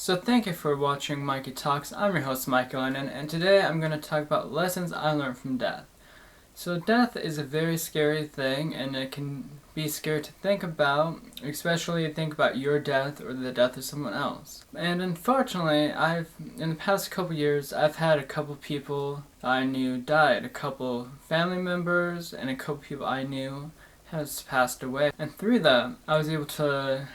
So thank you for watching Mikey Talks. I'm your host Mikey, and today I'm going to talk about lessons I learned from death. So death is a very scary thing, and it can be scary to think about, especially think about your death or the death of someone else. And unfortunately, in the past couple years, I've had a couple people I knew died. A couple family members and a couple people I knew has passed away. And through that, I was able to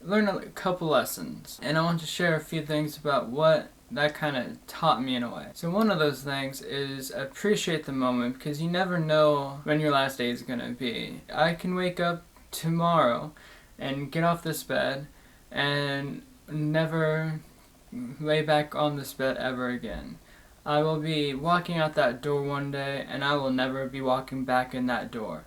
learn a couple lessons, and I want to share a few things about what that kind of taught me in a way. So one of those things is appreciate the moment, because you never know when your last day is gonna be. I can wake up tomorrow and get off this bed and never lay back on this bed ever again. I will be walking out that door one day and I will never be walking back in that door.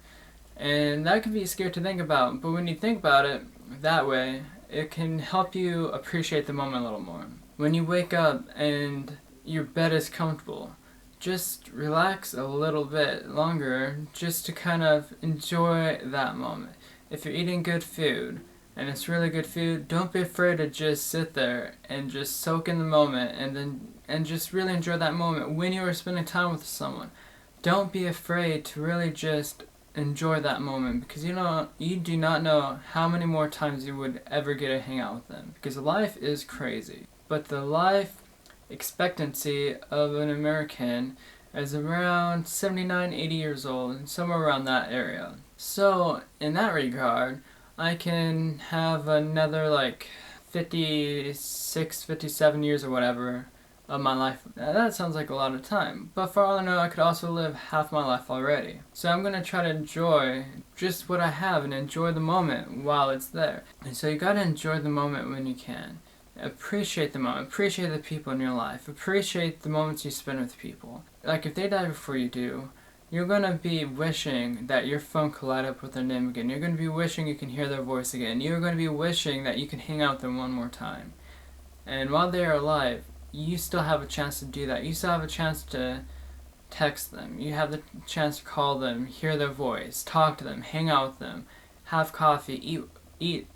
And that can be scary to think about, but when you think about it that way, it can help you appreciate the moment a little more. When you wake up and your bed is comfortable, just relax a little bit longer just to kind of enjoy that moment. If you're eating good food, and it's really good food, don't be afraid to just sit there and just soak in the moment and just really enjoy that moment when you are spending time with someone. Don't be afraid to really just enjoy that moment, because you do not know how many more times you would ever get to hang out with them, because life is crazy. But the life expectancy of an American is around 79, 80 years old, somewhere around that area. So in that regard, I can have another 56, 57 years or whatever of my life. Now, that sounds like a lot of time, but for all I know, I could also live half my life already. So I'm gonna try to enjoy just what I have and enjoy the moment while it's there. And so you gotta enjoy the moment when you can. Appreciate the moment, appreciate the people in your life, appreciate the moments you spend with people. Like if they die before you do, you're gonna be wishing that your phone could light up with their name again. You're gonna be wishing you can hear their voice again. You're gonna be wishing that you can hang out with them one more time. And while they are alive, you still have a chance to do that. You still have a chance to text them. You have the chance to call them, hear their voice, talk to them, hang out with them, have coffee, eat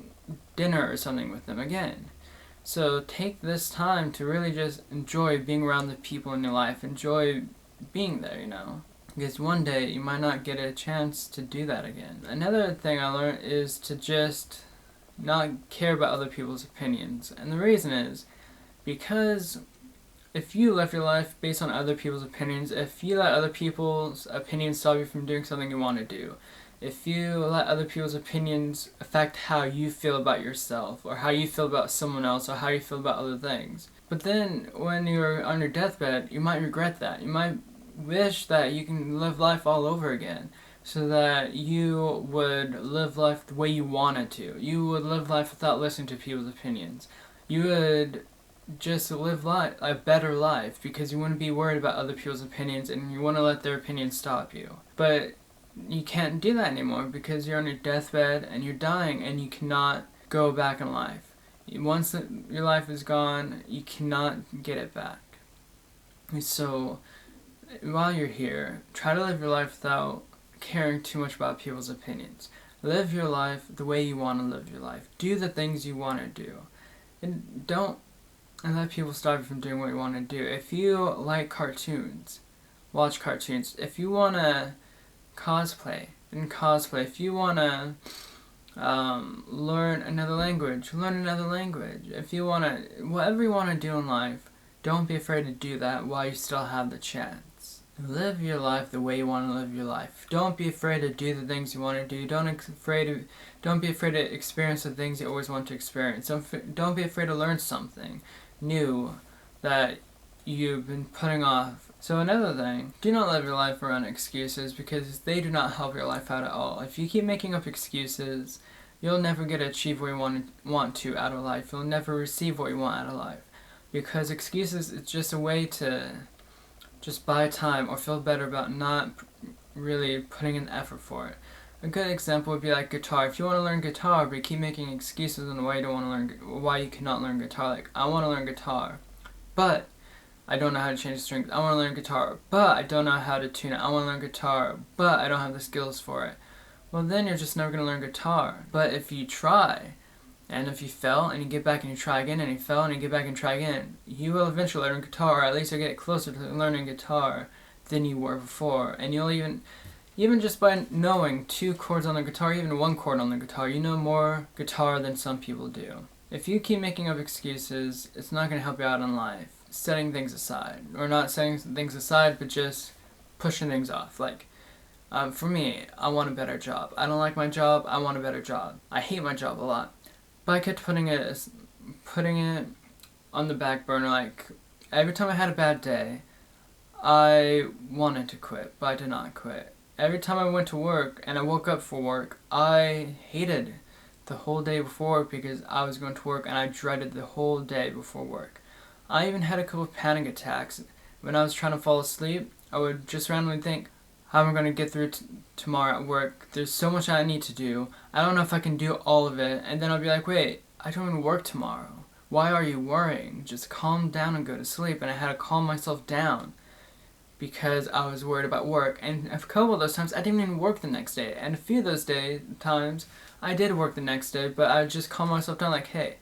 dinner or something with them again. So take this time to really just enjoy being around the people in your life. Enjoy being there, because one day you might not get a chance to do that again. Another thing I learned is to just not care about other people's opinions. And the reason is because if you live your life based on other people's opinions, if you let other people's opinions stop you from doing something you want to do, if you let other people's opinions affect how you feel about yourself, or how you feel about someone else, or how you feel about other things, but then when you're on your deathbed, you might regret that. You might wish that you can live life all over again, so that you would live life the way you wanted to. You would live life without listening to people's opinions. You would just live a better life, because you wouldn't be worried about other people's opinions and you wouldn't let their opinions stop you. But you can't do that anymore, because you're on your deathbed and you're dying and you cannot go back in life. Once your life is gone, you cannot get it back. So while you're here, try to live your life without caring too much about people's opinions. Live your life the way you want to live your life. Do the things you want to do. And don't let people stop you from doing what you want to do. If you like cartoons, watch cartoons. If you want to cosplay, then cosplay. If you want to learn another language, learn another language. If you want to, whatever you want to do in life, don't be afraid to do that while you still have the chance. Live your life the way you want to live your life. Don't be afraid to do the things you want to do. Don't be afraid to experience the things you always want to experience. Don't be afraid to learn something new that you've been putting off. So another thing, do not live your life around excuses, because they do not help your life out at all. If you keep making up excuses, you'll never get to achieve what you want to out of life. You'll never receive what you want out of life, because excuses is just a way to just buy time or feel better about not really putting in the effort for it. A good example would be like guitar. If you want to learn guitar, but you keep making excuses on why you cannot learn guitar. Like, I want to learn guitar, but I don't know how to change the strings. I want to learn guitar, but I don't know how to tune it. I want to learn guitar, but I don't have the skills for it. Well, then you're just never going to learn guitar. But if you try, And if you fail and you get back and you try again, and you fail and you get back and try again, you will eventually learn guitar, or at least you'll get closer to learning guitar than you were before. And you'll even just by knowing 2 chords on the guitar, even 1 chord on the guitar, you know more guitar than some people do. If you keep making up excuses, it's not going to help you out in life. Setting things aside, or not setting things aside, but just pushing things off. Like, for me, I want a better job. I don't like my job, I want a better job. I hate my job a lot. But I kept putting it on the back burner. Like, every time I had a bad day, I wanted to quit, but I did not quit. Every time I went to work and I woke up for work, I hated the whole day before work because I was going to work and I dreaded the whole day before work. I even had a couple of panic attacks. When I was trying to fall asleep, I would just randomly think, how am I going to get through tomorrow at work? There's so much I need to do. I don't know if I can do all of it. And then I'll be like, wait, I don't even work tomorrow. Why are you worrying? Just calm down and go to sleep. And I had to calm myself down because I was worried about work. And a couple of those times, I didn't even work the next day. And a few of those times, I did work the next day. But I just calmed myself down like, hey,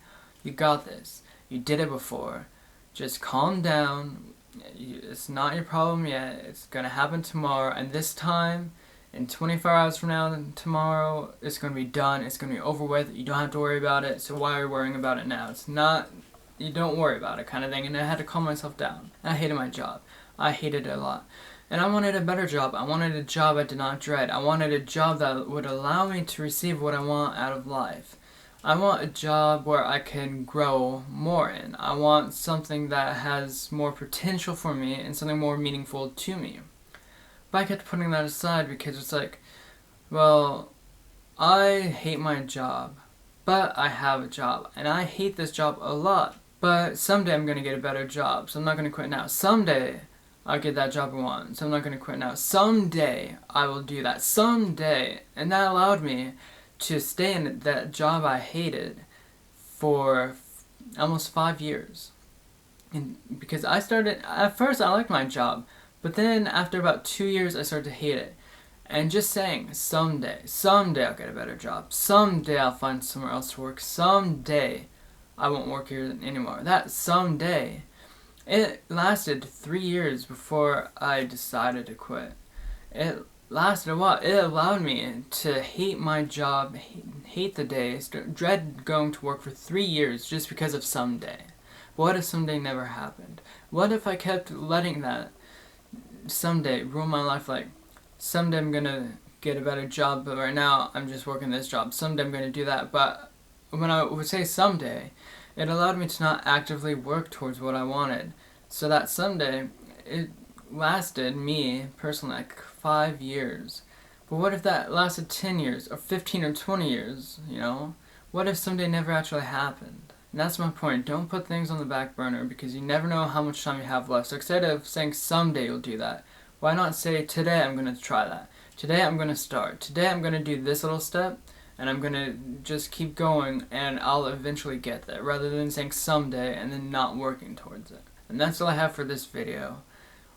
you got this. You did it before. Just calm down. It's not your problem yet. It's going to happen tomorrow. And this time, in 24 hours from now, tomorrow, it's going to be done. It's going to be over with. You don't have to worry about it. So why are you worrying about it now? It's not, you don't worry about it kind of thing. And I had to calm myself down. And I hated my job. I hated it a lot. And I wanted a better job. I wanted a job I did not dread. I wanted a job that would allow me to receive what I want out of life. I want a job where I can grow more in. I want something that has more potential for me and something more meaningful to me. But I kept putting that aside because it's like, well, I hate my job, but I have a job. And I hate this job a lot. But someday I'm going to get a better job, so I'm not going to quit now. Someday I'll get that job I want, so I'm not going to quit now. Someday I will do that. Someday. And that allowed me to stay in that job I hated for almost 5 years. And because I started, at first I liked my job, but then after about 2 years I started to hate it. And just saying, someday I'll get a better job. Someday I'll find somewhere else to work. Someday I won't work here anymore. That someday, it lasted 3 years before I decided to quit. It lasted a while. It allowed me to hate my job, hate the days, dread going to work for 3 years just because of someday. What if someday never happened? What if I kept letting that someday rule my life? Like, someday I'm gonna get a better job, but right now I'm just working this job. Someday I'm gonna do that. But when I would say someday, it allowed me to not actively work towards what I wanted. So that someday, it lasted me personally like 5 years. But what if that lasted 10 years or 15 or 20 years, you know? What if someday never actually happened? And that's my point. Don't put things on the back burner because you never know how much time you have left. So instead of saying someday you'll do that, why not say today I'm going to try that. Today I'm going to start. Today I'm going to do this little step and I'm going to just keep going and I'll eventually get there rather than saying someday and then not working towards it. And that's all I have for this video.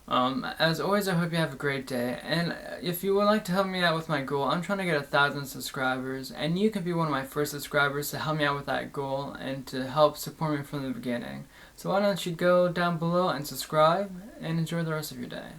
As always, I hope you have a great day, and if you would like to help me out with my goal, I'm trying to get 1,000 subscribers, and you can be one of my first subscribers to help me out with that goal and to help support me from the beginning. So why don't you go down below and subscribe, and enjoy the rest of your day.